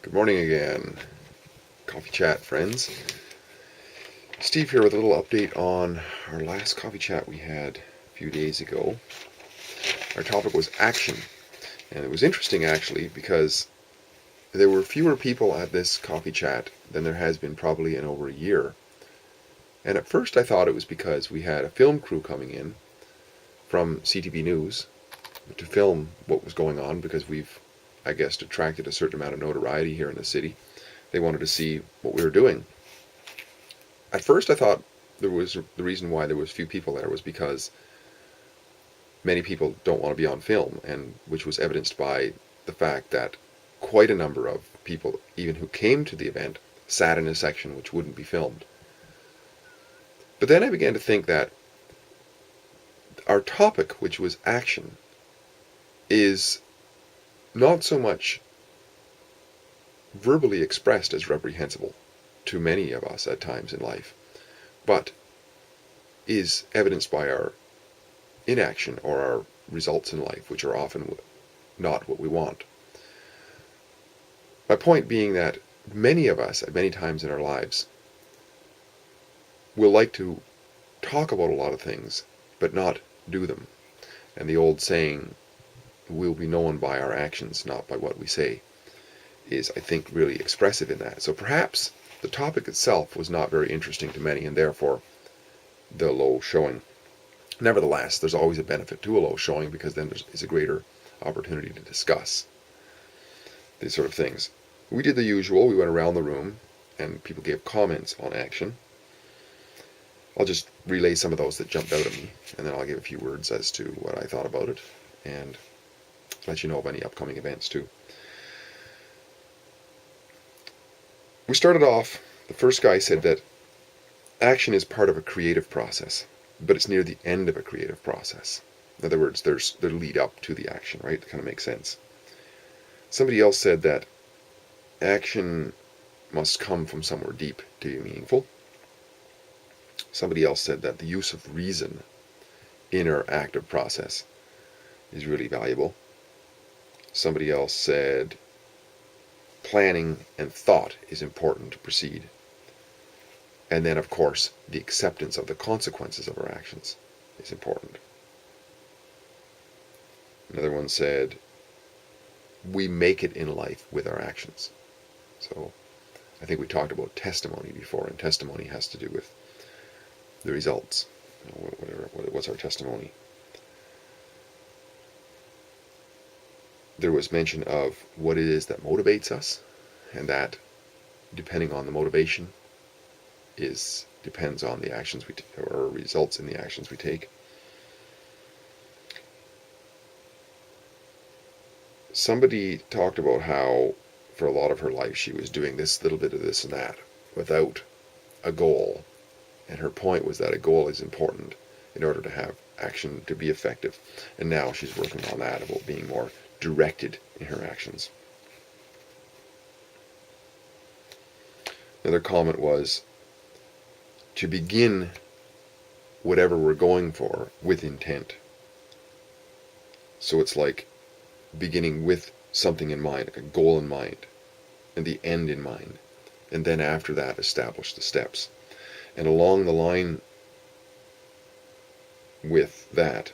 Good morning again. Coffee chat, friends. Steve here with a little update on our last coffee chat we had a few days ago. Our topic was action, and it was interesting actually because there were fewer people at this coffee chat than there has been probably in over a year. And at first I thought it was because we had a film crew coming in from CTV News to film what was going on because we've, I guess, attracted a certain amount of notoriety here in the city. They wanted to see what we were doing. At first I thought the reason why there was few people there was because many people don't want to be on film, and which was evidenced by the fact that quite a number of people, even who came to the event, sat in a section which wouldn't be filmed. But then I began to think that our topic, which was action, is not so much verbally expressed as reprehensible to many of us at times in life, but is evidenced by our inaction or our results in life, which are often not what we want. My point being that many of us, at many times in our lives, will like to talk about a lot of things, but not do them. And the old saying, we'll be known by our actions, not by what we say, is, I think, really expressive in that. So perhaps the topic itself was not very interesting to many, and therefore the low showing. Nevertheless, there's always a benefit to a low showing because then there's a greater opportunity to discuss these sort of things. We did the usual. We went around the room and people gave comments on action. I'll just relay some of those that jumped out at me, and then I'll give a few words as to what I thought about it and let you know of any upcoming events too. We started off, the first guy said that action is part of a creative process, but it's near the end of a creative process. In other words, there's the lead up to the action, right? It kind of makes sense. Somebody else said that action must come from somewhere deep to be meaningful. Somebody else said that the use of reason in our active process is really valuable. Somebody else said planning and thought is important to proceed. And then, of course, the acceptance of the consequences of our actions is important. Another one said, we make it in life with our actions. So I think we talked about testimony before, and testimony has to do with the results. What's our testimony? There was mention of what it is that motivates us, and that, depending on the motivation, depends on the actions or results in the actions we take. Somebody talked about how for a lot of her life she was doing this little bit of this and that without a goal, and her point was that a goal is important in order to have action to be effective, and now she's working on that, about being more directed in her actions. Another comment was to begin whatever we're going for with intent. So it's like beginning with something in mind, like a goal in mind, and the end in mind, and then after that establish the steps. And along the line with that,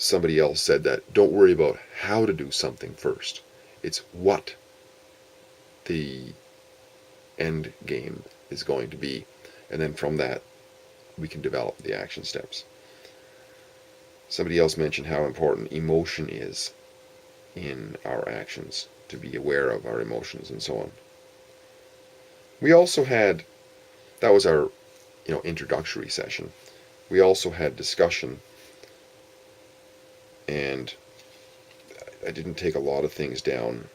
somebody else said that don't worry about how to do something first. It's what the end game is going to be, and then from that we can develop the action steps. Somebody else mentioned how important emotion is in our actions, to be aware of our emotions and so on. We also had, that was our introductory session. We also had discussion, and I didn't take a lot of things down.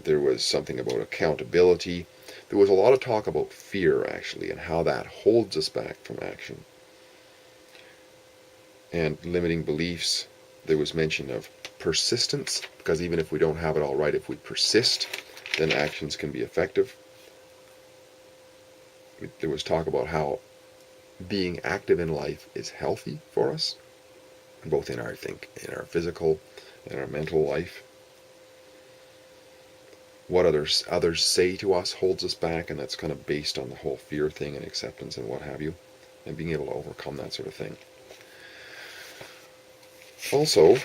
There was something about accountability. There was a lot of talk about fear, actually, and how that holds us back from action. And limiting beliefs. There was mention of persistence, because even if we don't have it all right, if we persist, then actions can be effective. There was talk about how being active in life is healthy for us, both in our physical and our mental life. what others say to us holds us back, and that's kind of based on the whole fear thing and acceptance and what have you, and being able to overcome that sort of thing. Also,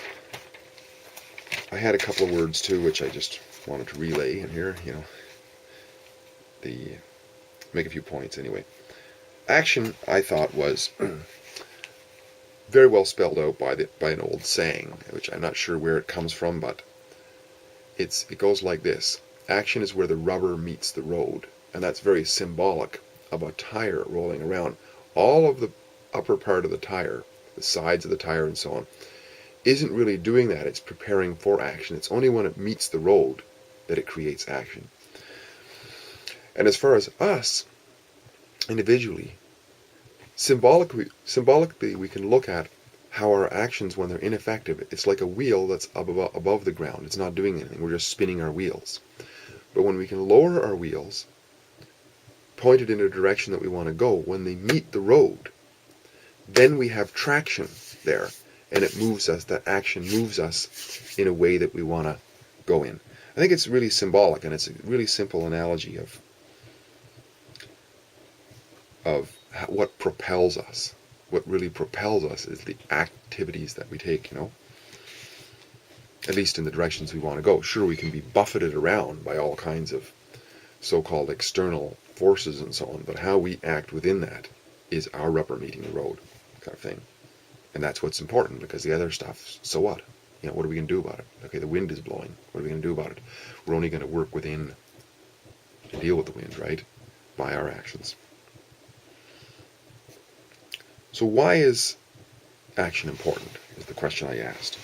I had a couple of words too, which I just wanted to relay in here. Make a few points anyway. Action, I thought, was very well spelled out by an old saying, which I'm not sure where it comes from, but it goes like this: action is where the rubber meets the road, and that's very symbolic of a tire rolling around. All of the upper part of the tire, the sides of the tire and so on, isn't really doing that. It's preparing for action. It's only when it meets the road that it creates action. And as far as us, individually, symbolically we can look at how our actions, when they're ineffective, it's like a wheel that's above the ground. It's not doing anything. We're just spinning our wheels. But when we can lower our wheels, pointed in a direction that we want to go, when they meet the road, then we have traction there, and it moves us. That action moves us in a way that we want to go in. I think it's really symbolic, and it's a really simple analogy of what propels us. What really propels us is the activities that we take, at least in the directions we want to go. Sure, we can be buffeted around by all kinds of so-called external forces and so on, but how we act within that is our rubber meeting the road kind of thing. And that's what's important, because the other stuff, so what? What are we going to do about it? Okay, the wind is blowing. What are we going to do about it? We're only going to work within to deal with the wind, right? By our actions. So why is action important, is the question I asked.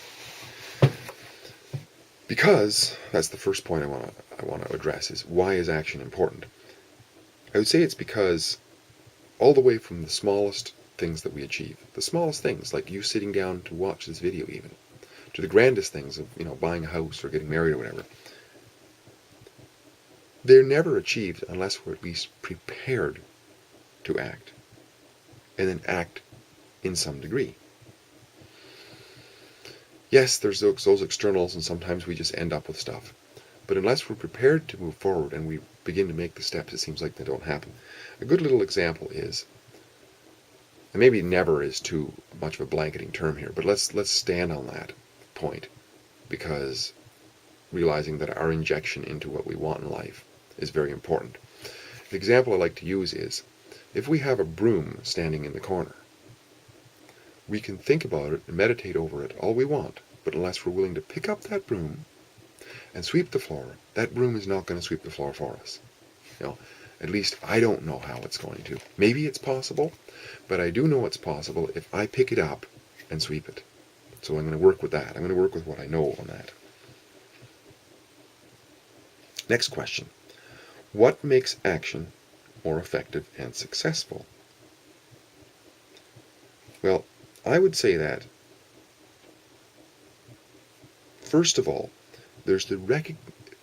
Because, that's the first point I want to address, is why is action important? I would say it's because all the way from the smallest things that we achieve, the smallest things, like you sitting down to watch this video even, to the grandest things of, buying a house or getting married or whatever, they're never achieved unless we're at least prepared to act, and then act in some degree. Yes, there's those externals, and sometimes we just end up with stuff. But unless we're prepared to move forward and we begin to make the steps, it seems like they don't happen. A good little example is, and maybe never is too much of a blanketing term here, but let's stand on that point, because realizing that our injection into what we want in life is very important. The example I like to use is, if we have a broom standing in the corner, we can think about it and meditate over it all we want, but unless we're willing to pick up that broom and sweep the floor, that broom is not going to sweep the floor for us. At least I don't know how it's going to. Maybe it's possible, but I do know it's possible if I pick it up and sweep it. So I'm going to work with that. I'm going to work with what I know on that. Next question. What makes action more effective and successful? Well, I would say that, first of all, there's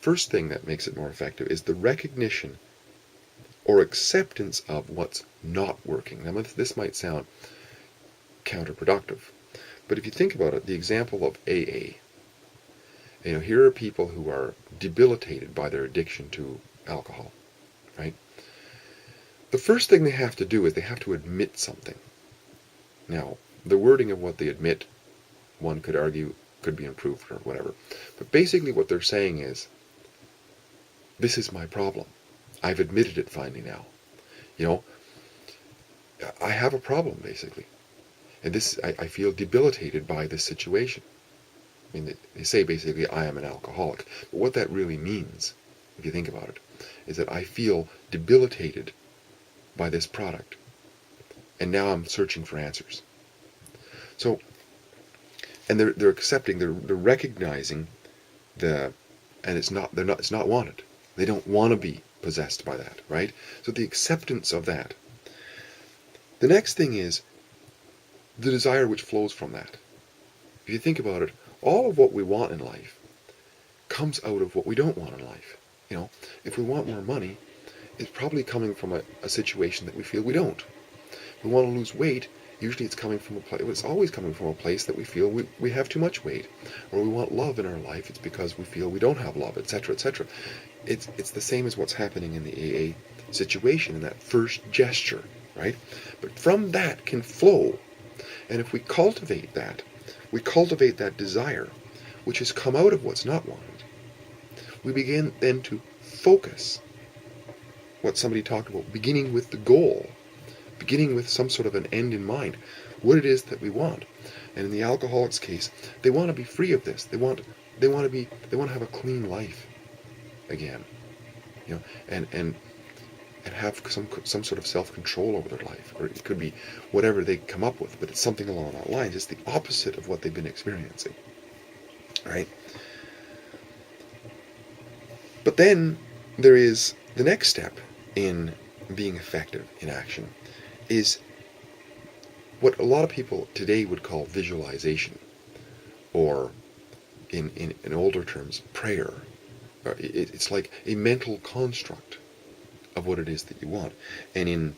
first thing that makes it more effective is the recognition or acceptance of what's not working. Now, this might sound counterproductive, but if you think about it, the example of AA, here are people who are debilitated by their addiction to alcohol, right? The first thing they have to do is they have to admit something. Now, the wording of what they admit, one could argue, could be improved or whatever. But basically what they're saying is, this is my problem. I've admitted it finally now. I have a problem, basically. And I feel debilitated by this situation. They say basically, I am an alcoholic. But what that really means, if you think about it, is that I feel debilitated by this product. And now I'm searching for answers. So, and they're accepting, they're recognizing and it's not wanted. They don't want to be possessed by that, right? So the acceptance of that. The next thing is the desire which flows from that. If you think about it, all of what we want in life comes out of what we don't want in life. If we want more money, it's probably coming from a situation that we feel we don't. If we want to lose weight, Usually it's coming from a place, it's always coming from a place that we feel we have too much weight, or we want love in our life. It's because we feel we don't have love, etc., etc. It's the same as what's happening in the AA situation, in that first gesture, right? But from that can flow, and if we cultivate that desire, which has come out of what's not wanted, we begin then to focus what somebody talked about, beginning with the goal, beginning with some sort of an end in mind, what it is that we want. And in the alcoholic's case, they want to be free of this. They want to have a clean life again, and have some sort of self-control over their life, or it could be whatever they come up with, but it's something along that line. It's the opposite of what they've been experiencing, right? But then there is the next step in being effective in action, is what a lot of people today would call visualization, or in older terms, prayer. It's like a mental construct of what it is that you want. And in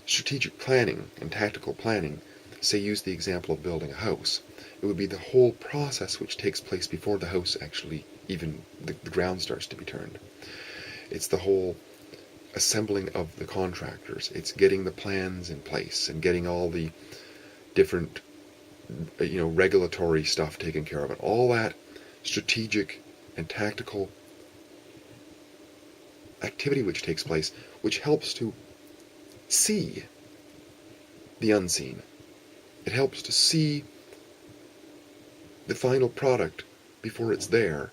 strategic planning and tactical planning, say use the example of building a house, it would be the whole process which takes place before the house actually, even the ground starts to be turned. It's the whole assembling of the contractors. It's getting the plans in place and getting all the different regulatory stuff taken care of, and all that strategic and tactical activity which takes place, which helps to see the unseen. It helps to see the final product before it's there,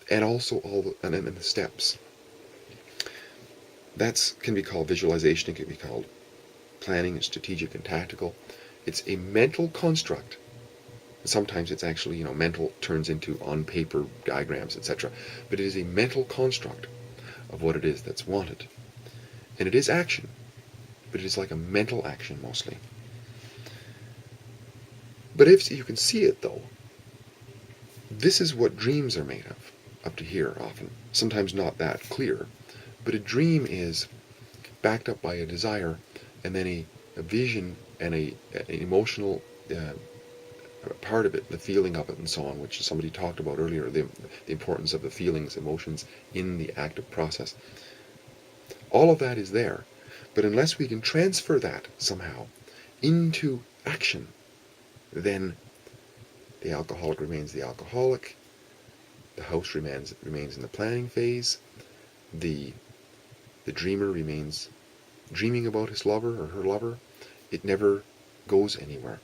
and also and the steps. That can be called visualization. It can be called planning, and strategic and tactical. It's a mental construct. Sometimes it's actually, mental turns into on paper diagrams, etc. But it is a mental construct of what it is that's wanted. And it is action, but it is like a mental action mostly. But if you can see it, though, this is what dreams are made of, up to here often. Sometimes not that clear. But a dream is backed up by a desire, and then a vision, and an emotional part of it, the feeling of it, and so on, which somebody talked about earlier, the importance of the feelings, emotions in the active process. All of that is there, but unless we can transfer that somehow into action, then the alcoholic remains the alcoholic, the house remains in the planning phase, the dreamer remains dreaming about his lover or her lover. It never goes anywhere.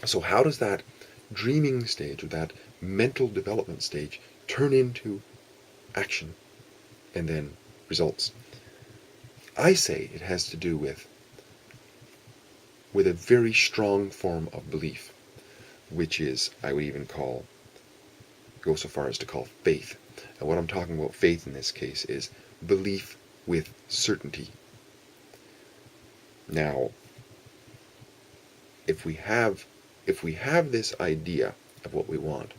So how does that dreaming stage, or that mental development stage, turn into action and then results? I say it has to do with a very strong form of belief, which is, I would even go so far as to call faith. And what I'm talking about faith in this case is belief with certainty. Now, if we have this idea of what we want,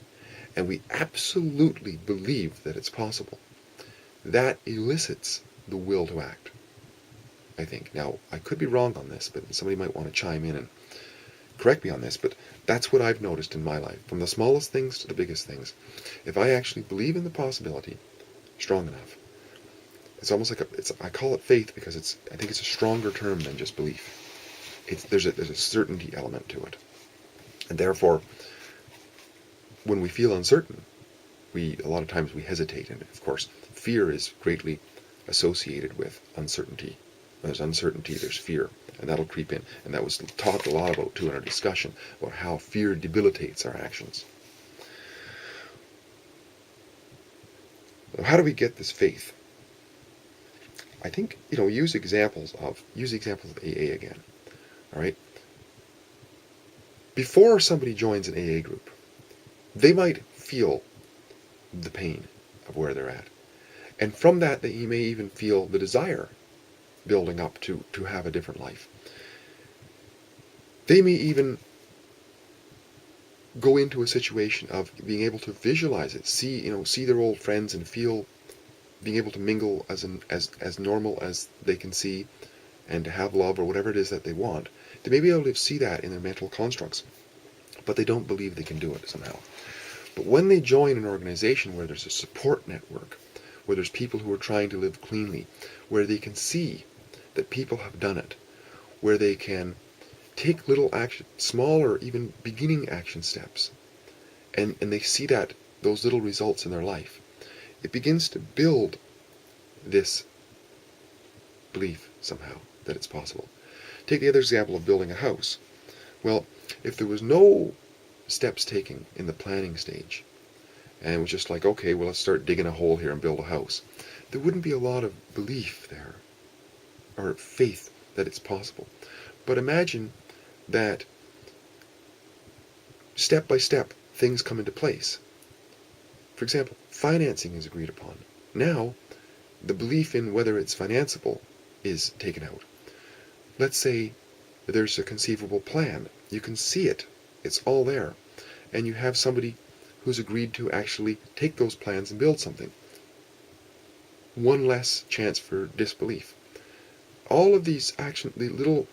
and we absolutely believe that it's possible, that elicits the will to act, I think. Now, I could be wrong on this, but somebody might want to chime in and correct me on this, but that's what I've noticed in my life, from the smallest things to the biggest things. If I actually believe in the possibility strong enough, it's almost like I call it faith because I think it's a stronger term than just belief. There's a certainty element to it. And therefore, when we feel uncertain, a lot of times we hesitate. And of course, fear is greatly associated with uncertainty. When there's uncertainty, there's fear, and that'll creep in. And that was talked a lot about too in our discussion about how fear debilitates our actions. How do we get this faith? I think, use examples of AA again. All right? Before somebody joins an AA group, they might feel the pain of where they're at. And from that, you may even feel the desire building up to have a different life. They may even go into a situation of being able to visualize it, see their old friends and feel, being able to mingle as normal as they can see, and to have love or whatever it is that they want. They may be able to see that in their mental constructs, but they don't believe they can do it somehow. But when they join an organization where there's a support network, where there's people who are trying to live cleanly, where they can see that people have done it, where they can take little action, small or even beginning action steps, and they see that those little results in their life, it begins to build this belief somehow that it's possible. Take the other example of building a house. Well, if there was no steps taken in the planning stage, and it was just like, okay, well, let's start digging a hole here and build a house, there wouldn't be a lot of belief there, or faith that it's possible. But imagine that step by step things come into place. For example, financing is agreed upon. Now, the belief in whether it's financeable is taken out. Let's say there's a conceivable plan. You can see it. It's all there. And you have somebody who's agreed to actually take those plans and build something. One less chance for disbelief. All of these the little,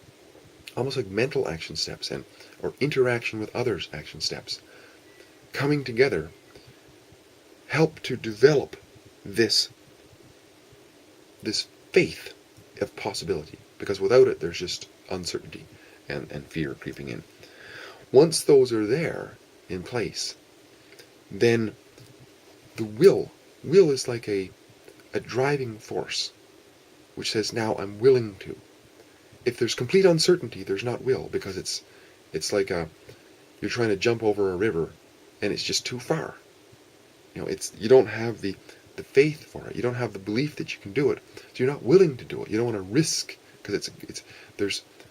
almost like mental action steps or interaction with others action steps, coming together, help to develop this faith of possibility. Because without it, there's just uncertainty and fear creeping in. Once those are there in place, then the will is like a driving force, which says, now I'm willing to. If there's complete uncertainty, there's not will, because it's like you're trying to jump over a river and it's just too far. You don't have the faith for it. You don't have the belief that you can do it. So you're not willing to do it. You don't want to risk, because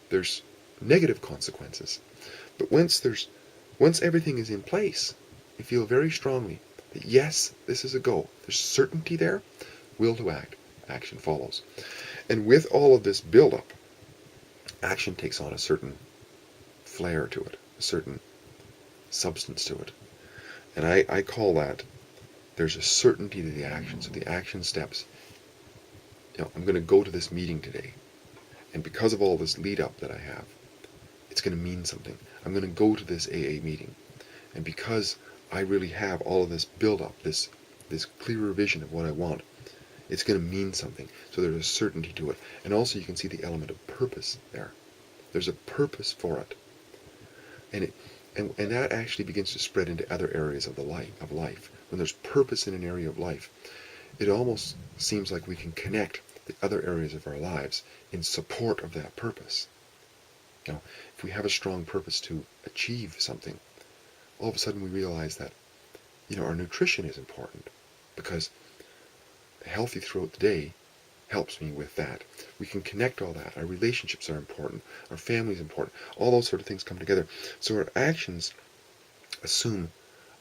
there's negative consequences. But once everything is in place, you feel very strongly that yes, this is a go. There's certainty there, will to act, action follows. And with all of this build-up, action takes on a certain flair to it, a certain substance to it. And I call that, there's a certainty to the action. So the action steps, I'm going to go to this meeting today, and because of all this lead-up that I have, it's going to mean something. I'm going to go to this AA meeting, and because I really have all of this build-up, this clearer vision of what I want, it's going to mean something. So there's a certainty to it. And also you can see the element of purpose there. There's a purpose for it. And that actually begins to spread into other areas of life. When there's purpose in an area of life, it almost seems like we can connect the other areas of our lives in support of that purpose. If we have a strong purpose to achieve something, all of a sudden we realize that, our nutrition is important, because healthy throughout the day helps me with that. We can connect all that. Our relationships are important. Our family is important. All those sort of things come together. So our actions assume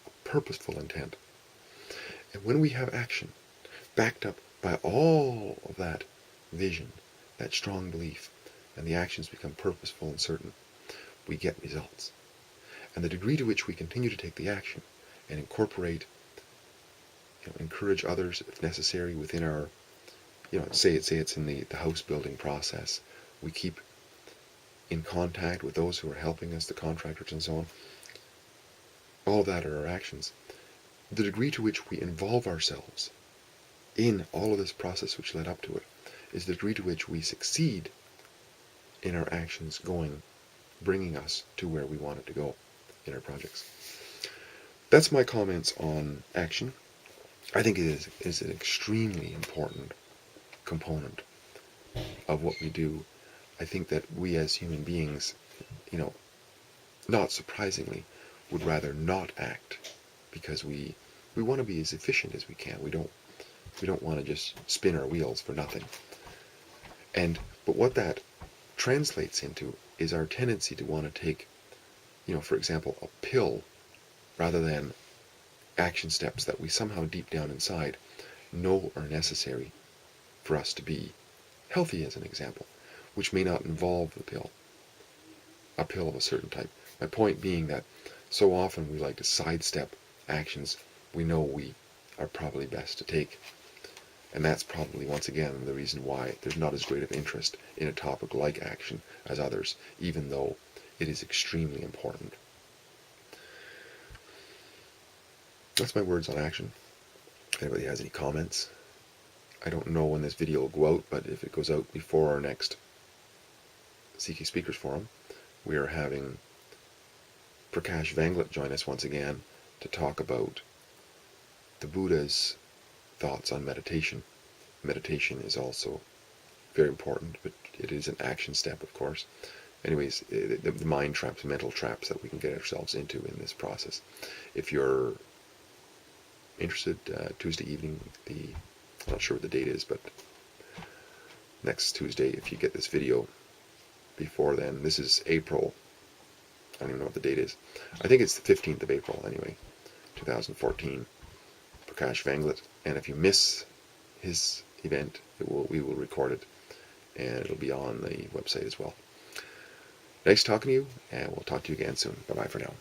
a purposeful intent. And when we have action backed up by all of that vision, that strong belief, and the actions become purposeful and certain, we get results. And the degree to which we continue to take the action and incorporate, encourage others if necessary within our, say it's in the house building process, we keep in contact with those who are helping us, the contractors and so on. All of that are our actions. The degree to which we involve ourselves in all of this process which led up to it is the degree to which we succeed in our actions bringing us to where we want it to go in our projects. That's my comments on action. I think it is an extremely important component of what we do. I think that we as human beings, not surprisingly, would rather not act, because we want to be as efficient as we can. We don't want to just spin our wheels for nothing. But what that translates into is our tendency to want to take, for example, a pill rather than action steps that we somehow deep down inside know are necessary for us to be healthy, as an example, which may not involve a pill of a certain type. My point being that so often we like to sidestep actions we know we are probably best to take. And that's probably, once again, the reason why there's not as great of interest in a topic like action as others, even though it is extremely important. That's my words on action. If anybody has any comments, I don't know when this video will go out, but if it goes out before our next CK Speakers Forum, we are having Prakash Vanglet join us once again to talk about the Buddha's thoughts on meditation. Meditation is also very important, but it is an action step, of course. Anyways, the mind traps, mental traps that we can get ourselves into in this process. If you're interested, Tuesday evening, I'm not sure what the date is, but next Tuesday, if you get this video before then, this is April, I don't even know what the date is. I think it's the 15th of April, anyway, 2014, Prakash Vanglet. And if you miss his event, we will record it, and it'll be on the website as well. Nice talking to you, and we'll talk to you again soon. Bye-bye for now.